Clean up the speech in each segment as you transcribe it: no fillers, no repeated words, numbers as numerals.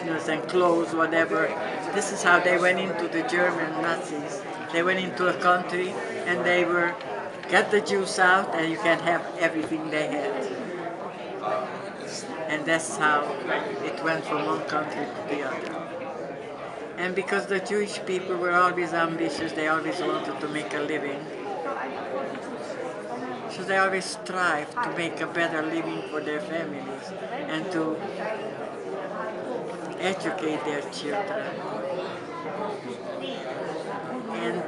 business and clothes, whatever. This is how they went into the German Nazis. They went into a country and they were, get the Jews out and you can have everything they had. And that's how it went from one country to the other. And because the Jewish people were always ambitious, they always wanted to make a living. So they always strive to make a better living for their families and to educate their children. And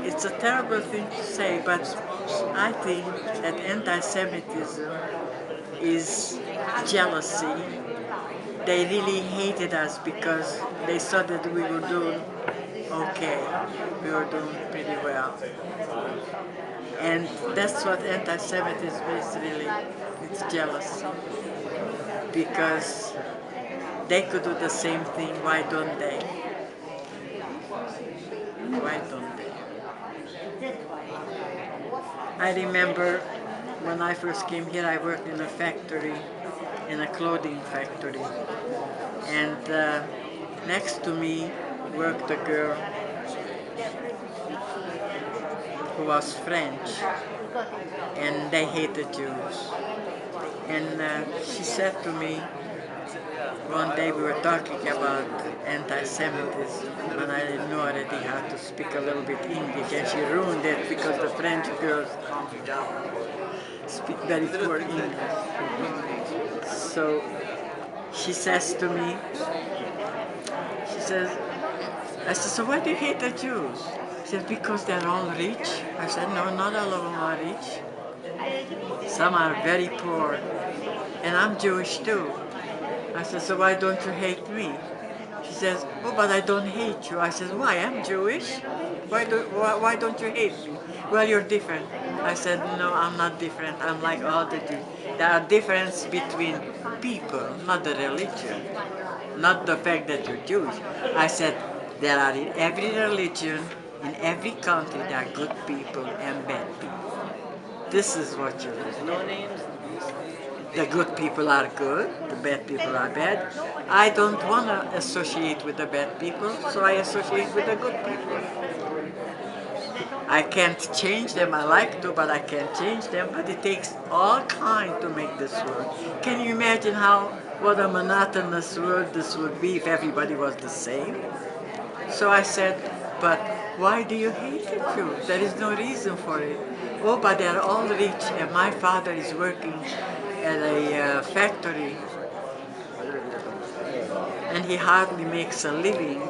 it's a terrible thing to say, but I think that anti-Semitism is jealousy. They really hated us because they saw that we were doing okay. We were doing pretty well. And that's what anti-Semitism is really. It's jealousy. Because they could do the same thing, why don't they? Why don't they? I remember when I first came here, I worked in a factory, in a clothing factory. And next to me worked a girl who was French, and they hated Jews. And she said to me, one day we were talking about anti-Semitism, and I knew already how to speak a little bit English, and she ruined it because the French girls speak very poor English. So she says to me, I said, so why do you hate the Jews? She said, because they're all rich. I said, no, not all of them are rich. Some are very poor, and I'm Jewish too. I said, so why don't you hate me? She says, oh, but I don't hate you. I said, why? I'm Jewish. Why don't you hate me? Well, you're different. I said, no, I'm not different. I'm like all the Jews. There are differences between people, not the religion, not the fact that you're Jewish. I said, there are in every religion, in every country, there are good people and bad people. This is what you're doing. The good people are good, the bad people are bad. I don't want to associate with the bad people, so I associate with the good people. I can't change them, I like to, but I can't change them, but it takes all kind to make this work. Can you imagine what a monotonous world this would be if everybody was the same? So I said, but why do you hate the Jews? There is no reason for it. Oh, but they're all rich, and my father is working at a factory, and he hardly makes a living,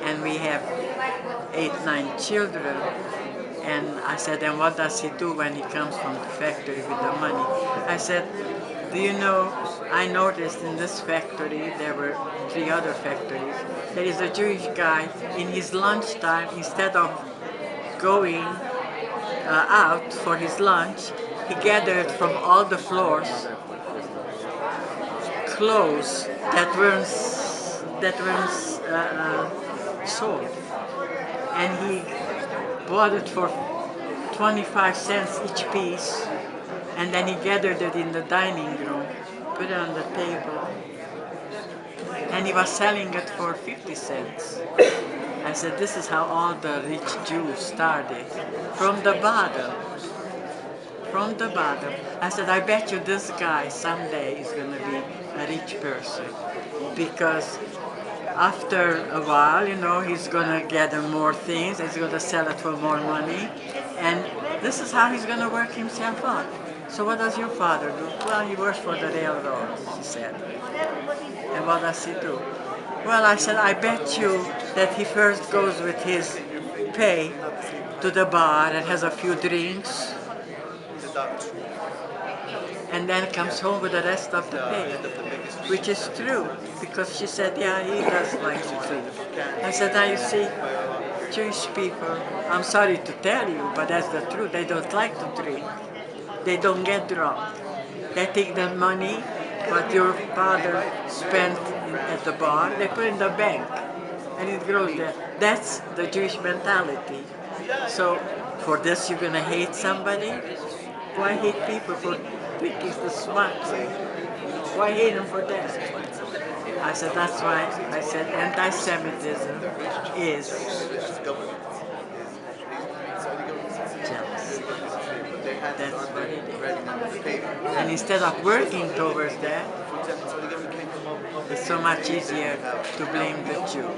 and we have 8, 9 children. And I said, and what does he do when he comes from the factory with the money? I said, do you know, I noticed in this factory, there were 3 other factories, there is a Jewish guy, in his lunchtime, instead of going out for his lunch, he gathered from all the floors clothes that weren't sold, and he bought it for 25 cents each piece, and then he gathered it in the dining room, put it on the table, and he was selling it for 50 cents. I said, this is how all the rich Jews started, from the bottom. From the bottom. I said, I bet you this guy someday is going to be a rich person, because after a while, you know, he's going to gather more things, he's going to sell it for more money, and this is how he's going to work himself up. So what does your father do? Well, he works for the railroad, she said. And what does he do? Well, I said, I bet you that he first goes with his pay to the bar and has a few drinks, and then comes home with the rest of the pay, which is true, because she said, yeah, he does like to drink. I said, now you see, Jewish people, I'm sorry to tell you, but that's the truth, they don't like to drink. They don't get drunk. They take the money what your father spent at the bar, they put in the bank, and it grows there. That's the Jewish mentality. So for this you're going to hate somebody? Why hate people for thinking the smart thing? Why hate them for that? said, that's why I said anti-Semitism is jealousy. That's what it is. And instead of working towards that, it's so much easier to blame the Jew.